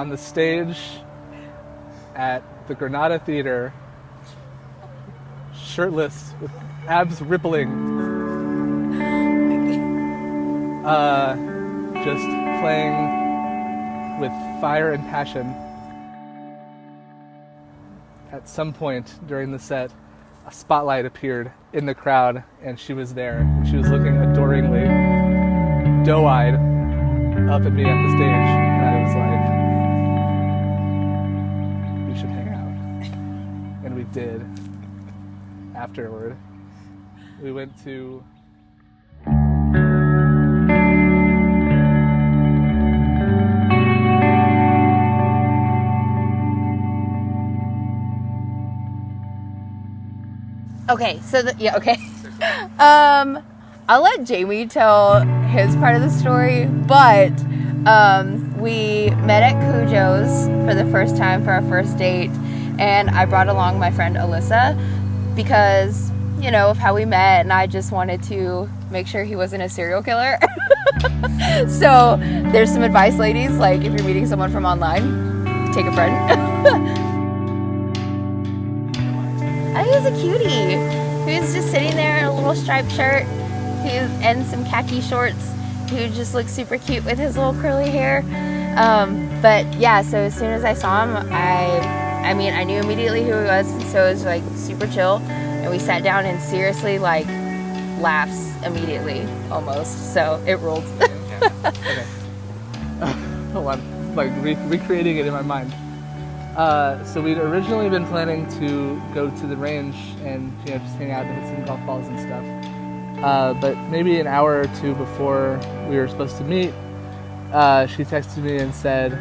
on the stage at the Granada Theater, shirtless, with abs rippling, just playing with fire and passion. At some point during the set, a spotlight appeared in the crowd, and she was there. And she was looking adoringly, doe-eyed, up at me at the stage, and I was like, we should hang out. And we did. Afterward, we went to Okay, so okay. I'll let Jamie tell his part of the story, but we met at Cujo's for the first time for our first date, and I brought along my friend Alyssa because, you know, of how we met, and I just wanted to make sure he wasn't a serial killer. So there's some advice, ladies, like if you're meeting someone from online, take a friend. He was a cutie. He was just sitting there in a little striped shirt and some khaki shorts. He just looked super cute with his little curly hair. But yeah, so as soon as I saw him, I knew immediately who he was. So it was like super chill. And we sat down and seriously like laughs immediately almost. So it ruled. Okay. Hold on, like recreating it in my mind. So we'd originally been planning to go to the range and, you know, just hang out and hit some golf balls and stuff. But maybe an hour or two before we were supposed to meet, she texted me and said,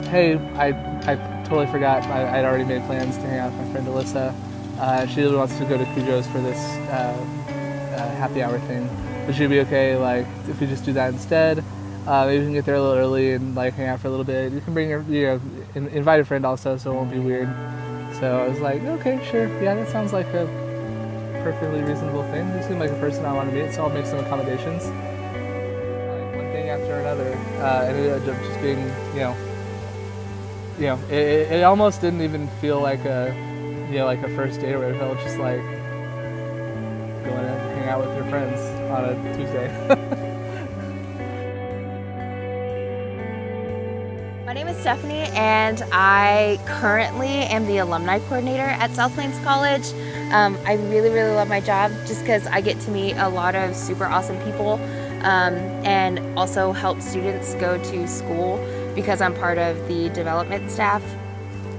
hey, I totally forgot. I'd already made plans to hang out with my friend Alyssa. She really wants to go to Cujo's for this happy hour thing. Would she be okay, like, if we just do that instead? Maybe we can get there a little early and like hang out for a little bit. You can bring your, invite a friend also, so it won't be weird. So I was like, okay, sure, yeah, that sounds like a perfectly reasonable thing. You seem like a person I want to meet, so I'll make some accommodations. Like one thing after another, and it ended up just being, it almost didn't even feel like a first date where it felt just like going to hang out with your friends on a Tuesday. My name is Stephanie, and I currently am the alumni coordinator at South Plains College. I really, really love my job just because I get to meet a lot of super awesome people and also help students go to school because I'm part of the development staff.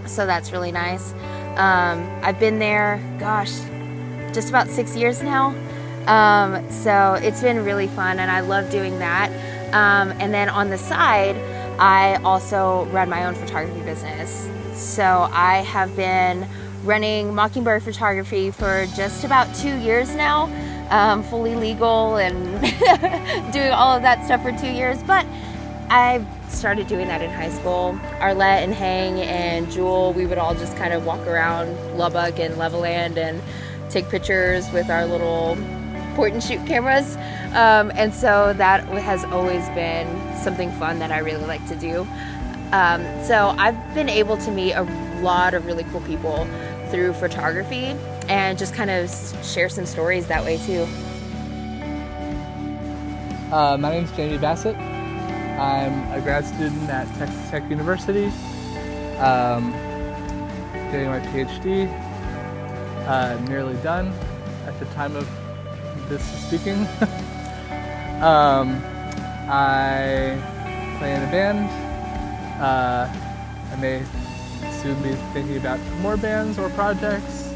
So that's really nice. I've been there, just about 6 years now. So it's been really fun, and I love doing that. And then on the side, I also run my own photography business. So I have been running Mockingbird Photography for just about 2 years now, fully legal and doing all of that stuff for 2 years. But I started doing that in high school. Arlette and Hang and Jewel, we would all just kind of walk around Lubbock and Levelland and take pictures with our little point and shoot cameras. And so that has always been something fun that I really like to do. So I've been able to meet a lot of really cool people through photography and just kind of share some stories that way too. My name's Jamie Bassett. I'm a grad student at Texas Tech University, getting my PhD, nearly done at the time of this speaking. I play in a band. I may soon be thinking about more bands or projects.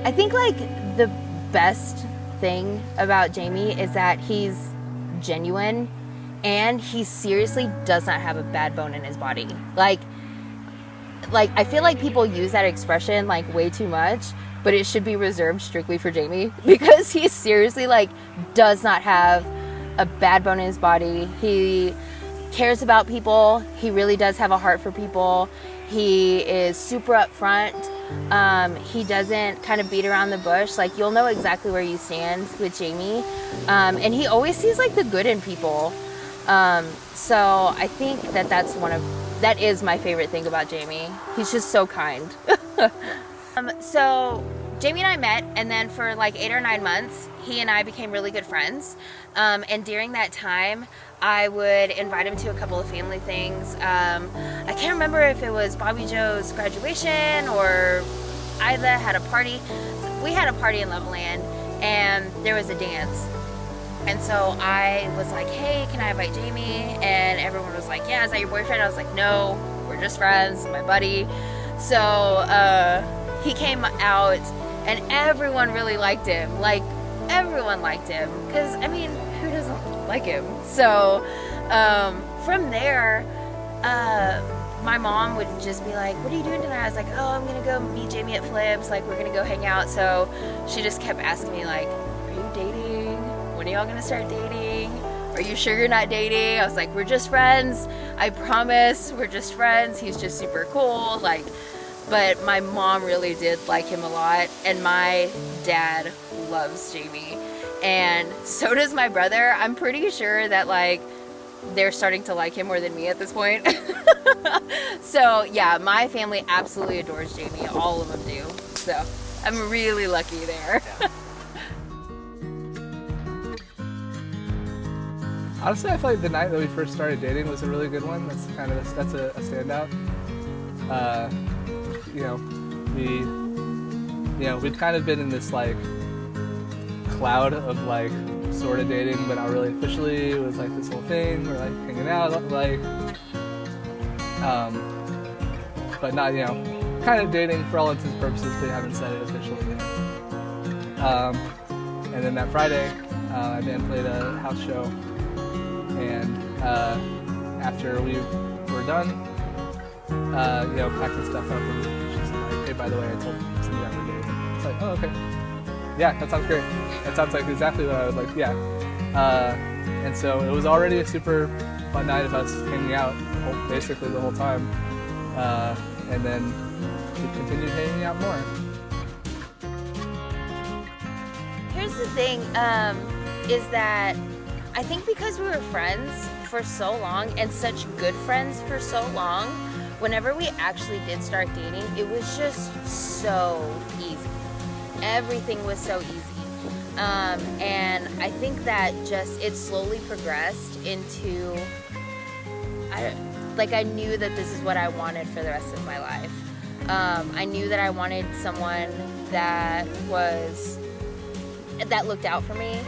I think like the best thing about Jamie is that he's genuine and he seriously does not have a bad bone in his body. Like I feel like people use that expression like way too much, but it should be reserved strictly for Jamie because he seriously like does not have a bad bone in his body. He cares about people. He really does have a heart for people. He is super upfront. He doesn't kind of beat around the bush. Like you'll know exactly where you stand with Jamie. And he always sees like the good in people. So I think that is my favorite thing about Jamie. He's just so kind. So Jamie and I met, and then for like 8 or 9 months, he and I became really good friends. And during that time, I would invite him to a couple of family things. I can't remember if it was Bobby Joe's graduation or Isla had a party. We had a party in Loveland, and there was a dance. And so I was like, hey, can I invite Jamie? And everyone was like, yeah, is that your boyfriend? I was like, no, we're just friends, my buddy. So he came out, and everyone really liked him. Like, everyone liked him. Because, I mean, who doesn't like him? So from there, my mom would just be like, what are you doing tonight? I was like, oh, I'm going to go meet Jamie at Flips. Like, we're going to go hang out. So she just kept asking me, like, are you dating? When are y'all going to start dating? Are you sure you're not dating? I was like, we're just friends. I promise, we're just friends. He's just super cool. Like, but my mom really did like him a lot. And my dad loves Jamie. And so does my brother. I'm pretty sure that, like, they're starting to like him more than me at this point. So yeah, my family absolutely adores Jamie. All of them do. So I'm really lucky there. Honestly, I feel like the night that we first started dating was a really good one. That's a standout. We've kind of been in this like cloud of like sort of dating, but not really officially. It was like this whole thing. We're like hanging out, like, but not, kind of dating for all intents and purposes. They haven't said it officially yet. And then that Friday, my band played a house show, and after we were done, packing stuff up, and she's like, hey, by the way, I told somebody that we're dating. It's like, oh, okay. Yeah, that sounds great. That sounds like exactly what I would like, yeah. And so it was already a super fun night of us hanging out basically the whole time. And then we continued hanging out more. Here's the thing, is that I think because we were friends for so long and such good friends for so long, whenever we actually did start dating, it was just so easy. Everything was so easy. And I think that just it slowly progressed into, I knew that this is what I wanted for the rest of my life. I knew that I wanted someone that looked out for me,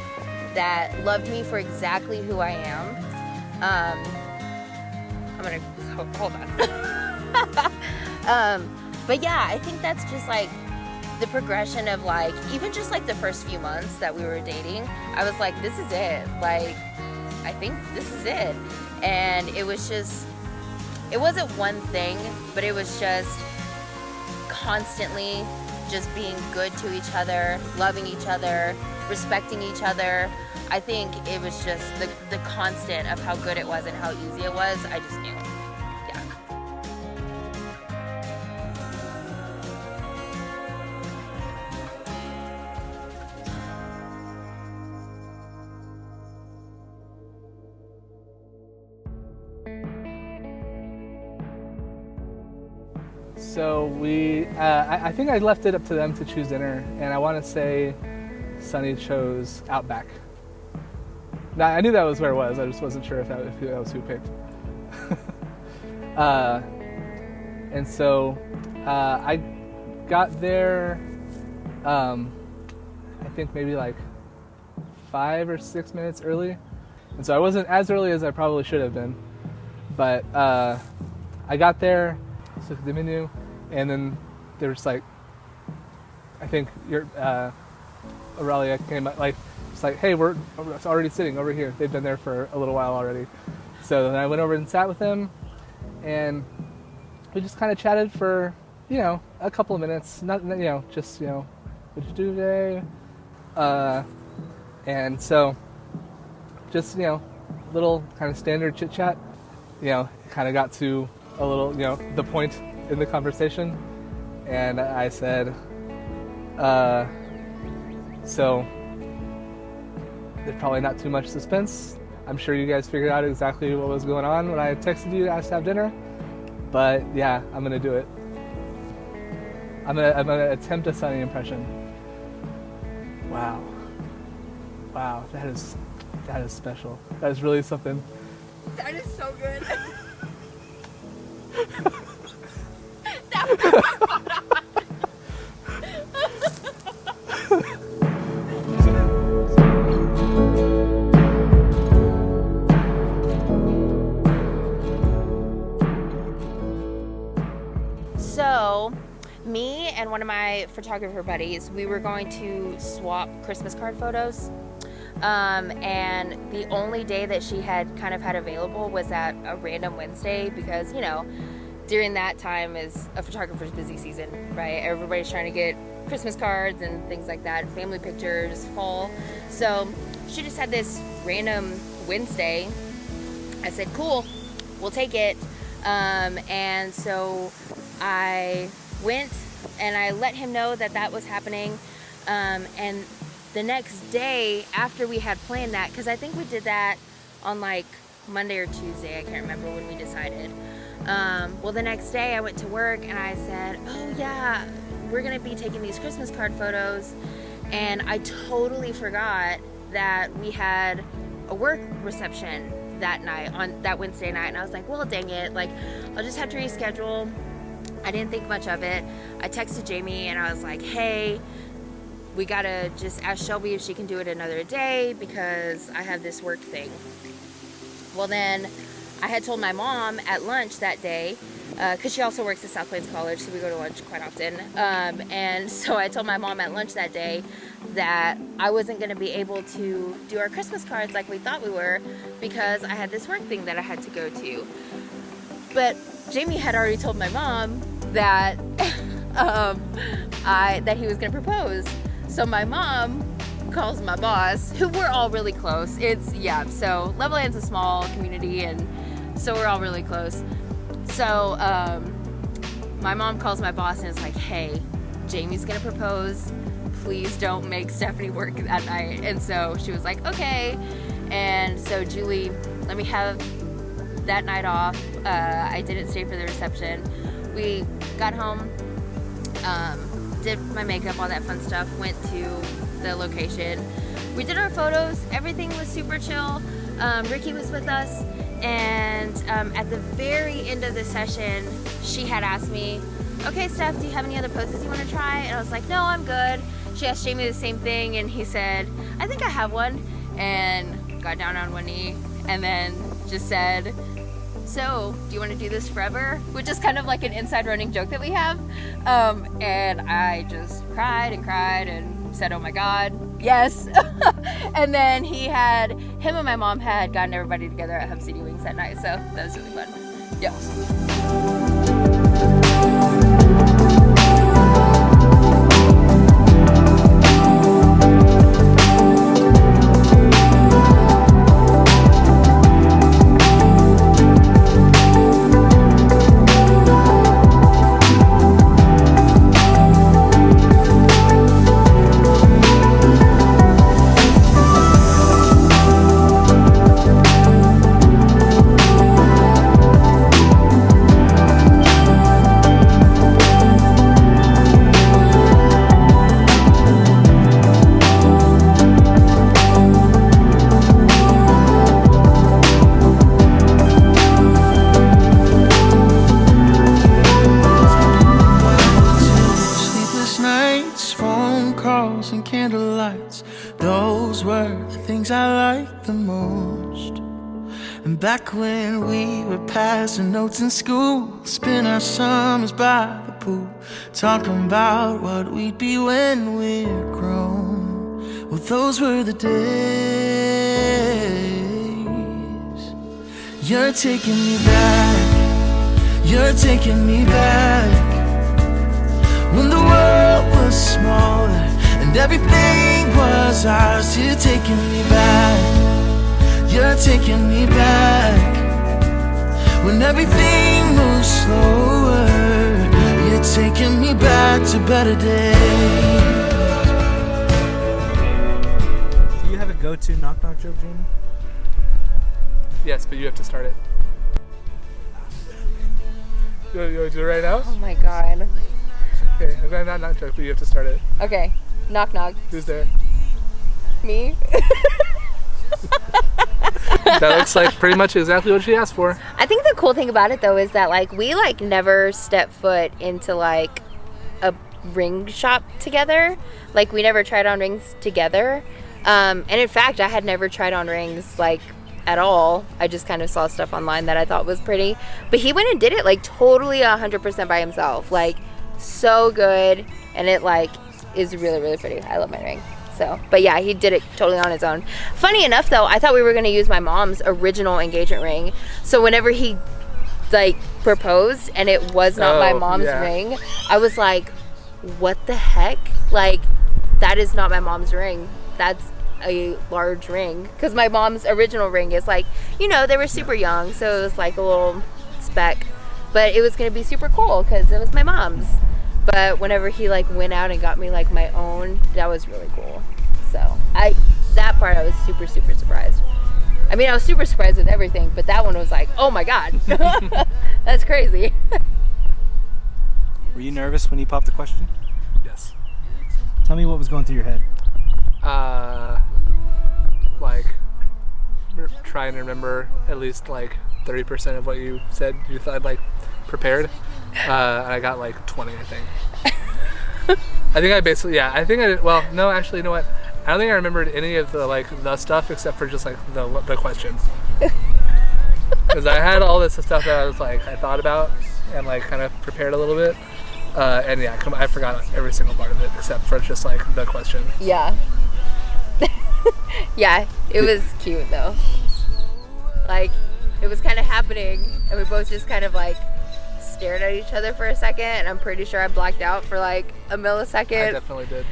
that loved me for exactly who I am. I'm gonna hold on. But yeah, I think that's just like the progression of like, even just like the first few months that we were dating, I was like, this is it. Like, I think this is it. And it was just, it wasn't one thing, but it was just constantly just being good to each other, loving each other, respecting each other. I think it was just the constant of how good it was and how easy it was. I just knew. Yeah. So I think I left it up to them to choose dinner, and I want to say Sunny chose Outback. Now, I knew that was where it was. I just wasn't sure if that was who picked. And so I got there, I think maybe like 5 or 6 minutes early. And so I wasn't as early as I probably should have been. But I got there, looked at the menu, and then there was like, I think Aurelia came up, like, it's like, hey, we're already sitting over here. They've been there for a little while already. So then I went over and sat with them, and we just kind of chatted for, a couple of minutes. Not, just, what'd you do today? And so just, little kind of standard chit chat, kind of got to a little, the point in the conversation. And I said, so there's probably not too much suspense. I'm sure you guys figured out exactly what was going on when I texted you to ask to have dinner. But yeah, I'm gonna do it. I'm gonna attempt a Sunny impression. Wow. Wow, that is special. That is really something. That is so good. That was spot on. So, me and one of my photographer buddies, we were going to swap Christmas card photos. And the only day that she had kind of had available was at a random Wednesday because, you know, during that time is a photographer's busy season, right? Everybody's trying to get Christmas cards and things like that, family pictures, fall. So she just had this random Wednesday. I said, cool, we'll take it. And so I went and I let him know that that was happening. And the next day after we had planned that, because I think we did that on like Monday or Tuesday, I can't remember when we decided. Well, the next day I went to work and I said, oh yeah, we're gonna be taking these Christmas card photos. And I totally forgot that we had a work reception that night, on that Wednesday night. And I was like, well, dang it, like I'll just have to reschedule. I didn't think much of it. I texted Jamie and I was like, hey, we gotta just ask Shelby if she can do it another day because I have this work thing. Well, then I had told my mom at lunch that day, because she also works at South Plains College, so we go to lunch quite often. And so I told my mom at lunch that day that I wasn't gonna be able to do our Christmas cards like we thought we were because I had this work thing that I had to go to. But Jamie had already told my mom that that he was gonna propose. So my mom calls my boss, who we're all really close. So Levelland's a small community, and so we're all really close. So my mom calls my boss and is like, hey, Jamie's gonna propose. Please don't make Stephanie work that night. And so she was like, okay. And so Julie let me have that night off. I didn't stay for the reception. We got home, did my makeup, all that fun stuff, went to the location. We did our photos, everything was super chill. Ricky was with us, and at the very end of the session, she had asked me, okay, Steph, do you have any other poses you want to try? And I was like, no, I'm good. She asked Jamie the same thing, and he said, I think I have one, and got down on one knee, and then just said, so, do you want to do this forever? Which is kind of like an inside running joke that we have. And I just cried and said, oh my God, yes. And then him and my mom had gotten everybody together at Hub City Wings that night. So that was really fun. Yeah. And candlelights, those were the things I liked the most. And back when we were passing notes in school, spend our summers by the pool, talking about what we'd be when we're grown. Well, those were the days. You're taking me back. You're taking me back. When the world was smaller and everything was ours. You're taking me back. You're taking me back. When everything moves slower, you're taking me back to better days. Do you have a go-to knock-knock joke, Jamie? Yes, but you have to start it. You want to do it right now? Oh my god. Okay, I'm gonna not joke, but you have to start it. Okay. Knock knock. Who's there? Me? That looks like pretty much exactly what she asked for. I think the cool thing about it though is that like we like never step foot into like a ring shop together. Like we never tried on rings together. And in fact, I had never tried on rings like at all. I just kind of saw stuff online that I thought was pretty. But he went and did it like totally 100% by himself. Like so good, and it like is really really pretty. I love my ring. So, but yeah, he did it totally on his own. Funny enough though, I thought we were going to use my mom's original engagement ring. So whenever he like proposed and it was not my mom's ring, I was like, what the heck? Like, that is not my mom's ring. That's a large ring. Because my mom's original ring is like, you know, they were super young, so it was like a little speck. But it was going to be super cool because it was my mom's. But whenever he like went out and got me like my own, that was really cool. So that part I was super super surprised. I mean, I was super surprised with everything, but that one was like, oh my god, that's crazy. Were you nervous when he popped the question? Yes. Tell me what was going through your head. Like trying to remember at least like 30% of what you said. You thought like prepared. And I got like 20, I think. I think I basically, yeah, I think I did, well, no, actually, you know what? I don't think I remembered any of the, like, the stuff except for just, like, the questions. Because I had all this stuff that I was, like, I thought about and, like, kind of prepared a little bit. And, yeah, I forgot every single part of it except for just, like, the question. Yeah. Yeah, it was cute, though. Like, it was kind of happening, and we both just kind of, like, stared at each other for a second, and I'm pretty sure I blacked out for like a millisecond. I definitely did.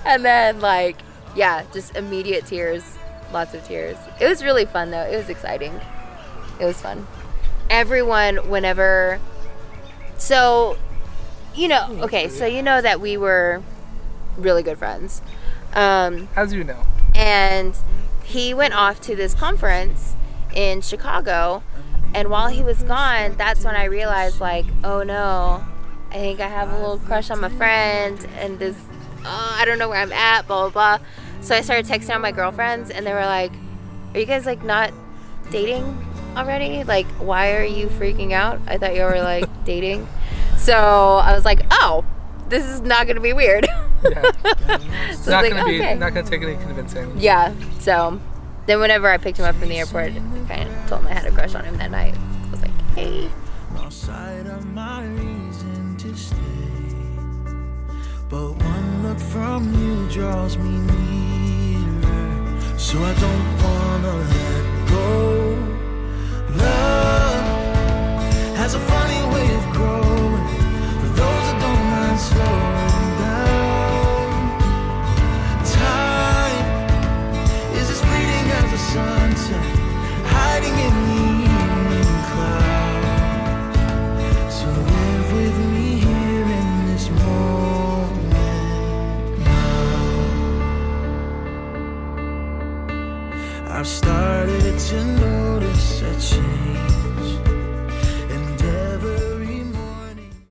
And then like, yeah, just immediate tears, lots of tears. It was really fun though. It was exciting. It was fun. Everyone, whenever, so, you know, okay, so you know that we were really good friends. As you know. And he went off to this conference in Chicago. And while he was gone, that's when I realized, like, oh no, I think I have a little crush on my friend, and this, I don't know where I'm at, blah, blah, blah. So I started texting all my girlfriends, and they were like, are you guys, like, not dating already? Like, why are you freaking out? I thought you were, like, dating. So I was like, oh, this is not going to be weird. Yeah. So not like, going to be, okay. not going to take any convincing. Yeah, so then whenever I picked him up from the airport, I kind of told him I had a crush on him that night. I was like, hey. Outside of my reason to stay, but one look from you draws me nearer, so I don't wanna let